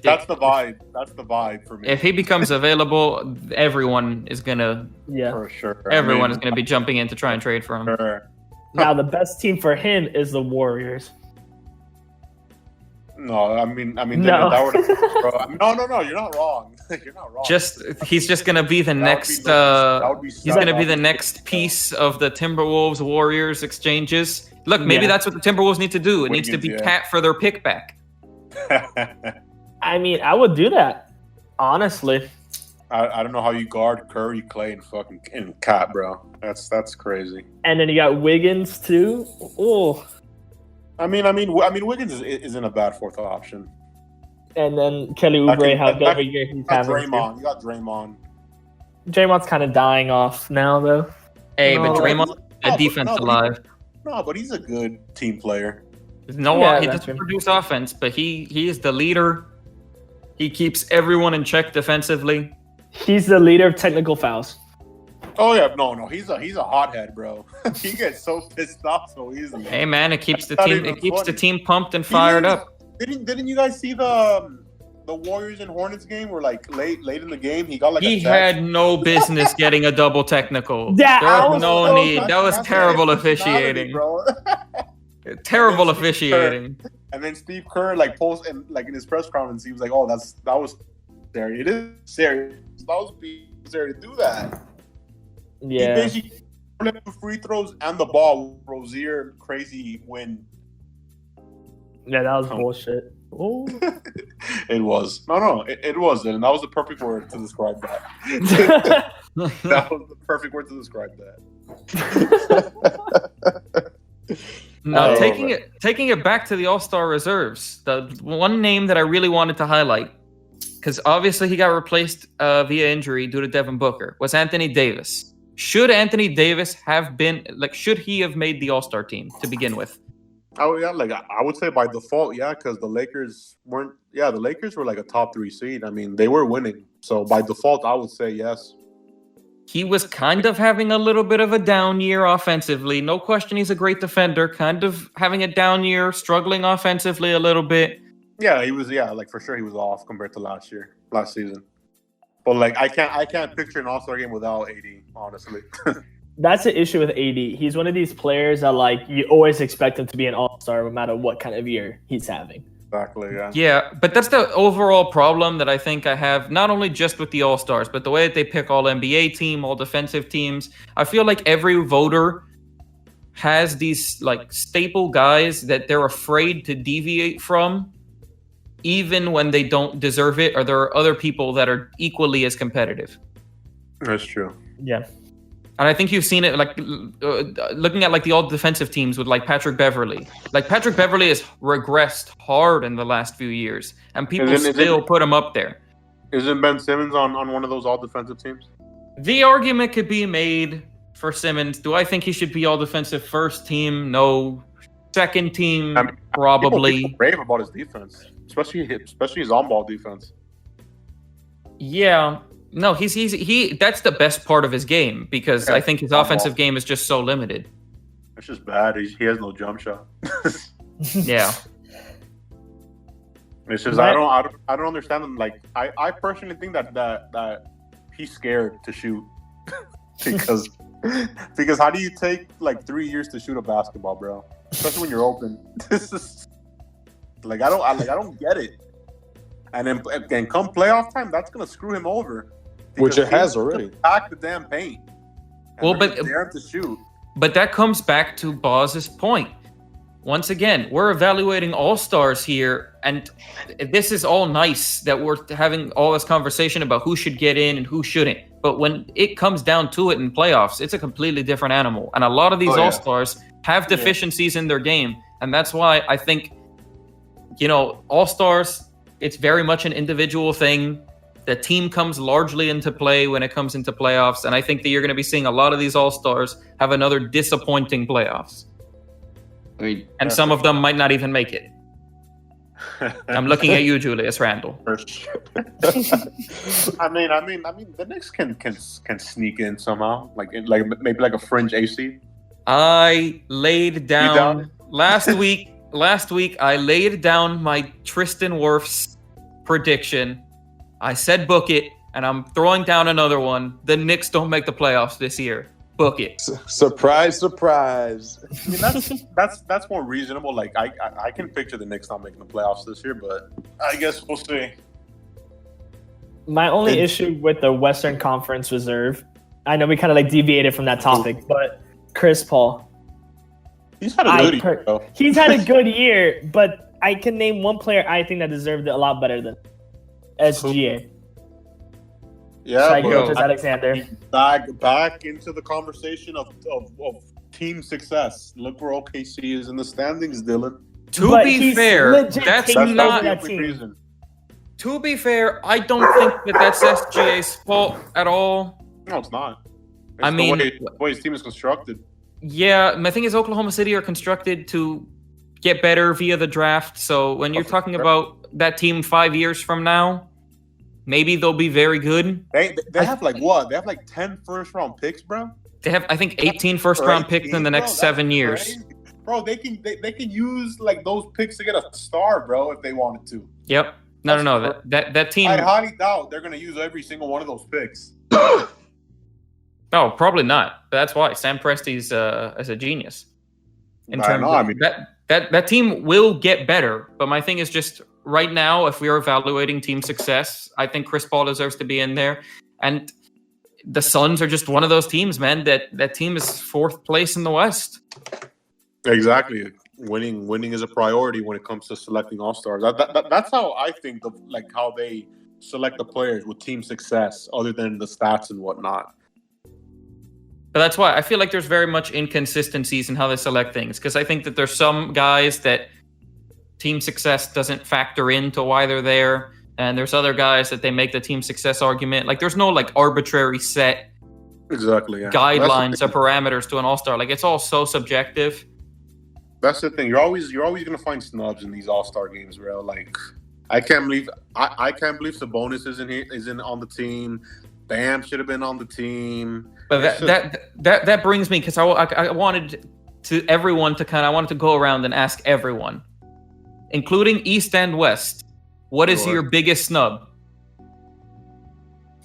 S2: that's the vibe. That's the vibe for me.
S4: If he becomes available, everyone is gonna
S2: for sure.
S4: Everyone is gonna be jumping in to try and trade for him.
S2: Sure.
S5: Now the best team for him is the Warriors.
S2: No, I mean,
S5: no.
S2: No, you're not wrong. You're not wrong.
S4: He's just gonna be the next. He's gonna be the next piece of the Timberwolves Warriors exchanges. Look, maybe that's what the Timberwolves need to do. It needs to be Cat for their pick back.
S5: I mean, I would do that, honestly.
S2: I don't know how you guard Curry, Clay, and Cat, bro. That's crazy.
S5: And then you got Wiggins too. Oh.
S2: I mean, Wiggins isn't a bad 4th option.
S5: And then Kelly Oubre, how good of a year he's having.
S2: Draymond. You got Draymond.
S5: Draymond's kind of dying off now, though.
S4: Hey,
S5: No,
S4: but Draymond, a defense alive.
S2: No, but he's a good team player.
S4: No,
S5: Yeah,
S4: he
S5: that's
S4: doesn't
S5: true.
S4: produce offense, but he is the leader. He keeps everyone in check defensively.
S5: He's the leader of technical fouls.
S2: Oh yeah, no, he's a hothead, bro. He gets so pissed off so easily.
S4: Hey man, it keeps the
S2: That's not
S4: team.
S2: even
S4: It keeps the
S2: funny.
S4: team pumped and fired up.
S2: Didn't you guys see the Warriors and Hornets game where like late in the game he got like
S4: He
S2: a tech?
S4: had no business getting a double technical.
S5: Yeah,
S4: there
S5: I
S4: was
S5: was
S4: no
S5: so-
S4: need. That was
S2: That's
S4: terrible
S2: his personality,
S4: officiating.
S2: bro.
S4: Terrible
S2: Steve Kerr-
S4: officiating.
S2: And then Steve Kerr like post and like in his press conference he was like, "Oh, that was serious. It is serious. That was serious to do that." He
S5: Yeah.
S2: basically flipped the free throws and the ball. Rozier crazy win.
S5: Yeah, that was bullshit. Ooh.
S2: It was it wasn't. And that was the perfect word to describe that. That was the perfect word to describe that.
S4: Now,
S1: Oh,
S4: taking it back to the All-Star reserves, the one name that I really wanted to highlight, because obviously he got replaced via injury due to Devin Booker, was Anthony Davis. Should Anthony Davis have been should he have made the All-Star team to begin with?
S2: Oh yeah, I would say by default, yeah, because the Lakers weren't. Yeah, the Lakers were like a top 3 seed. I mean, they were winning, so by default, I would say yes.
S4: He was kind of having a little bit of a down year offensively. No question, he's a great defender. Kind of having a down year, struggling offensively a little bit.
S2: Yeah, he was. Yeah, like for sure, he was off compared to last season. But like, I can't picture an All-Star game without AD. Honestly,
S5: That's the issue with AD. He's one of these players that like you always expect him to be an all-star no matter what kind of year he's having.
S2: exactly. Yeah.
S4: Yeah, but that's the overall problem that I think I have, not only just with the All-Stars, but the way that they pick all NBA team, all defensive teams. I feel like every voter has these like staple guys that they're afraid to deviate from, even when they don't deserve it, or there are other people that are equally as competitive.
S2: That's true.
S5: Yeah.
S4: And I think you've seen it like looking at like the all defensive teams with like Patrick Beverly. Like Patrick Beverly has regressed hard in the last few years, and people still put him up there.
S2: Isn't Ben Simmons on one of those all defensive teams?
S4: The argument could be made for Simmons. Do I think he should be all defensive first team? No. Second team,
S2: I mean,
S4: probably.
S2: People rave about his defense, especially his on-ball defense.
S4: Yeah. No, he that's the best part of his game, because I think his offensive game is just so limited.
S2: It's just bad. He has no jump shot.
S4: Yeah.
S2: It's just I don't understand him. Like I personally think that he's scared to shoot because how do you take like 3 years to shoot a basketball, bro? Especially when you're open. This is like I don't get it. And then come playoff time, that's gonna screw him over.
S1: Which it has already.
S2: Pack the damn paint.
S4: Well, but
S2: dare him to shoot.
S4: But that comes back to Boz's point. Once again, we're evaluating all-stars here, and this is all nice that we're having all this conversation about who should get in and who shouldn't. But when it comes down to it in playoffs, it's a completely different animal. And a lot of these all-stars have deficiencies in their game. And that's why I think, all-stars, it's very much an individual thing. The team comes largely into play when it comes into playoffs. And I think that you're going to be seeing a lot of these all-stars have another disappointing playoffs. And some of them might not even make it. I'm looking at you, Julius Randle.
S2: I mean, the Knicks can sneak in somehow, like maybe like a fringe AC.
S4: I laid down last week. Last week, I laid down my Tristan Wirfs prediction. I said book it, and I'm throwing down another one. The Knicks don't make the playoffs this year. Book it.
S1: Surprise, surprise.
S2: I mean, that's more reasonable. Like I can picture the Knicks not making the playoffs this year, but I guess we'll see.
S5: My only issue with the Western Conference Reserve, I know we kind of like deviated from that topic, but Chris Paul.
S2: He's had a good year, though.
S5: He's had a good year, but I can name one player I think that deserved it a lot better than SGA.
S2: Yeah,
S5: but Alexander.
S2: Back into the conversation of team success. Look where OKC is in the standings, Dylan.
S4: To be fair, that's not
S5: that team.
S2: Reason.
S4: To be fair, I don't think that's SGA's fault at all.
S2: No, it's not. It's
S4: I mean,
S2: the way his team is constructed.
S4: Yeah, my thing is Oklahoma City are constructed to get better via the draft. So when you're talking about that team 5 years from now, maybe they'll be very good.
S2: They have like what? They have like 10 first-round picks, bro?
S4: They have, I think, 18 first-round picks in the next 7 years.
S2: Crazy. Bro, they can use like those picks to get a star, bro, if they wanted to.
S4: Yep. No. That team.
S2: I highly doubt they're going to use every single one of those picks.
S4: No, probably not. That's why Sam Presti's is a genius. That team will get better, but my thing is just right now, if we are evaluating team success, I think Chris Paul deserves to be in there, and the Suns are just one of those teams, man. That team is fourth place in the West.
S2: Exactly, winning is a priority when it comes to selecting all-stars. That's how I think of like how they select the players with team success, other than the stats and whatnot.
S4: But that's why I feel like there's very much inconsistencies in how they select things, because I think that there's some guys that team success doesn't factor into why they're there, and there's other guys that they make the team success argument. Like there's no like arbitrary set guidelines or parameters to an all-star. Like it's all so subjective.
S2: That's the thing. You're always gonna find snubs in these all-star games, bro. Like I can't believe Sabonis isn't on the team. Bam should have been on the team.
S4: But that brings me, because I wanted everyone to go around and ask everyone, including East and West, what is your biggest snub?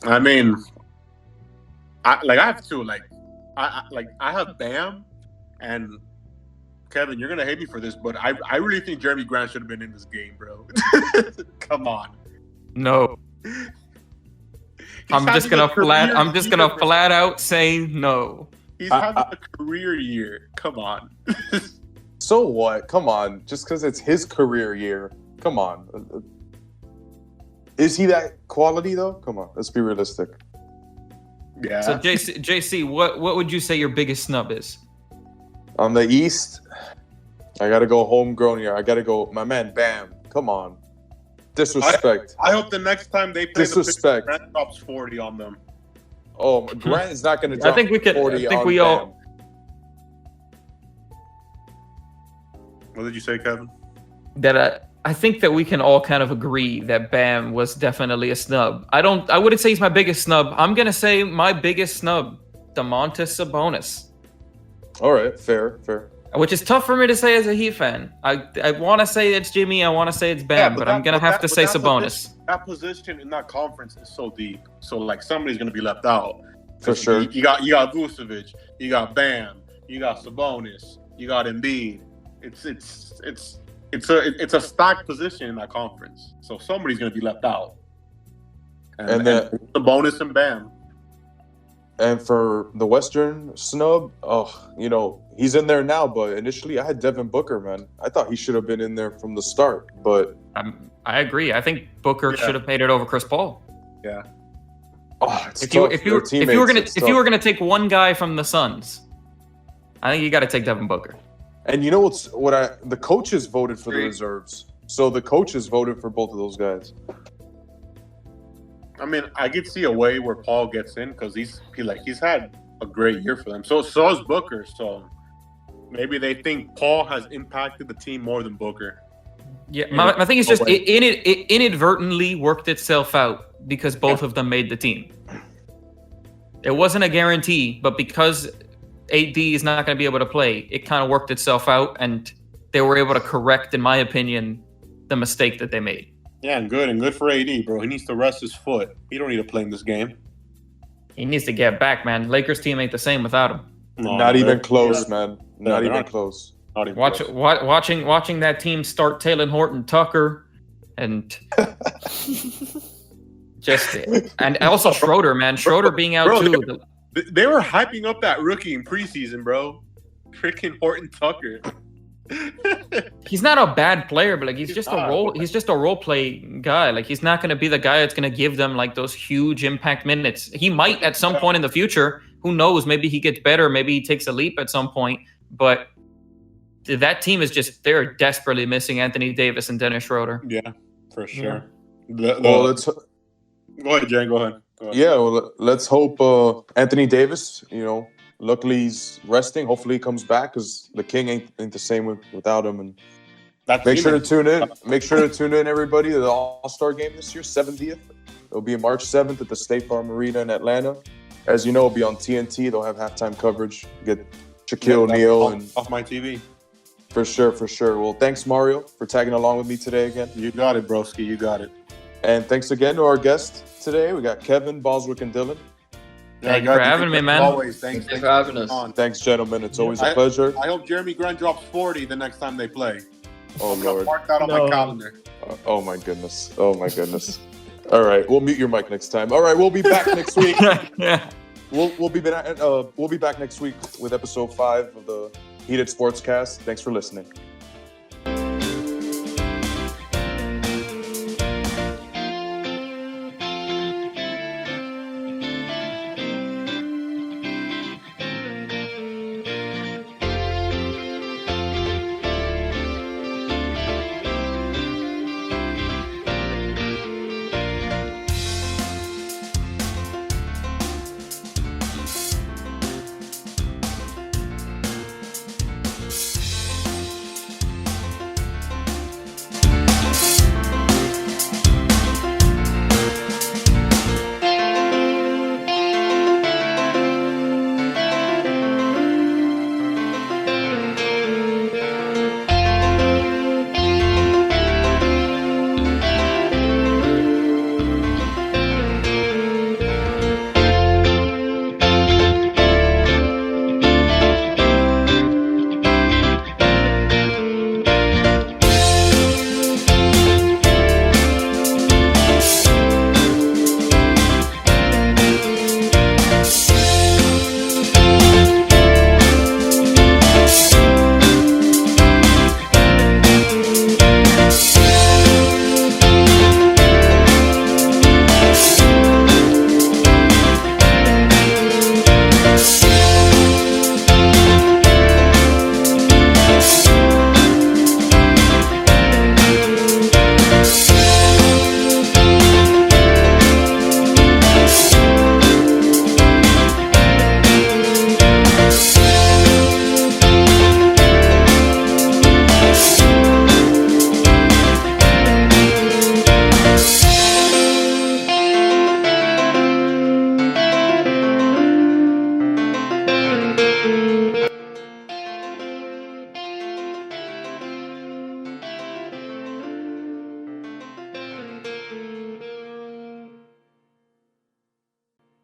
S2: I mean, I have two. I have Bam, and Kevin, you're gonna hate me for this, but I really think Jeremy Grant should have been in this game, bro. Come on.
S4: No. I'm just gonna flat out say no.
S2: He's having a career year. Come on.
S1: So what? Come on. Just because it's his career year. Come on. Is he that quality though? Come on. Let's be realistic.
S2: Yeah.
S4: So JC, what would you say your biggest snub is?
S1: On the East, I gotta go homegrown here. I gotta go my man Bam. Come on. Disrespect.
S2: I hope the next time they play
S1: disrespect.
S2: Grant drops 40 on them.
S1: Oh, Grant is not going to drop 40 on Bam.
S2: What did you say, Kevin?
S4: That I think that we can all kind of agree that Bam was definitely a snub. I wouldn't say he's my biggest snub. I'm going to say my biggest snub, Devonta Sabonis.
S1: All right, fair.
S4: Which is tough for me to say as a Heat fan. I want to say it's Jimmy. I want to say it's Bam, but I'm going to have to say Sabonis.
S2: That position in that conference is so deep. So, like, somebody's going to be left out.
S1: For sure.
S2: You got Vucevic. You got Bam. You got Sabonis. You got Embiid. It's a stacked position in that conference. So, somebody's going to be left out. And Sabonis and Bam.
S1: And for the Western snub, he's in there now, but initially I had Devin Booker, man. I thought he should have been in there from the start, but...
S4: I agree. I think Booker should have made it over Chris Paul.
S2: Yeah.
S1: Oh,
S4: if you were gonna take one guy from the Suns, I think you got to take Devin Booker.
S1: And you know the coaches voted for the reserves, so the coaches voted for both of those guys.
S2: I mean, I could see a way where Paul gets in because he's had a great year for them. So is Booker. So maybe they think Paul has impacted the team more than Booker.
S4: Yeah, my thing is just it inadvertently worked itself out because both of them made the team. It wasn't a guarantee, but because AD is not going to be able to play, it kind of worked itself out, and they were able to correct, in my opinion, the mistake that they made.
S2: Yeah, and good for AD, bro. He needs to rest his foot. He don't need to play in this game.
S4: He needs to get back, man. Lakers team ain't the same without him.
S1: No, not even close, man. Not even close.
S4: Watching that team start Talen Horton Tucker and and also Schroeder, man. Schroeder being out too.
S2: They were hyping up that rookie in preseason, bro. Freaking Horton Tucker.
S4: He's not a bad player, but like he's just a role play guy. Like he's not going to be the guy that's going to give them like those huge impact minutes. He might at some point in the future. Who knows? Maybe he gets better. Maybe he takes a leap at some point. But that team is they're desperately missing Anthony Davis and Dennis Schroeder.
S2: Yeah, for sure.
S1: Let's
S2: Go ahead, Jen. Go ahead.
S1: yeah. Well, let's hope Anthony Davis. Luckily he's resting. Hopefully he comes back because the King ain't the same without him. And make sure to tune in. Make sure to tune in, everybody, to the All-Star game this year, 70th. It'll be March 7th at the State Farm Arena in Atlanta. As you know, it'll be on TNT. They'll have halftime coverage. Get Shaquille O'Neal and
S2: off my TV.
S1: For sure. Well, thanks, Mario, for tagging along with me today again.
S2: You got it, broski. You got it.
S1: And thanks again to our guests today. We got Kevin, Boswick, and Dylan.
S4: Thank you for having me, man.
S2: Always. Thanks
S3: for having us.
S1: Thanks, gentlemen. It's always a pleasure.
S2: I hope Jeremy Grant drops 40 the next time they play.
S1: Oh, Lord.
S2: Mark that on my calendar.
S1: Oh, my goodness. All right. We'll mute your mic next time. All right. We'll be back next week.
S4: Yeah.
S1: We'll be back next week with episode 5 of the Heated Sportscast. Thanks for listening.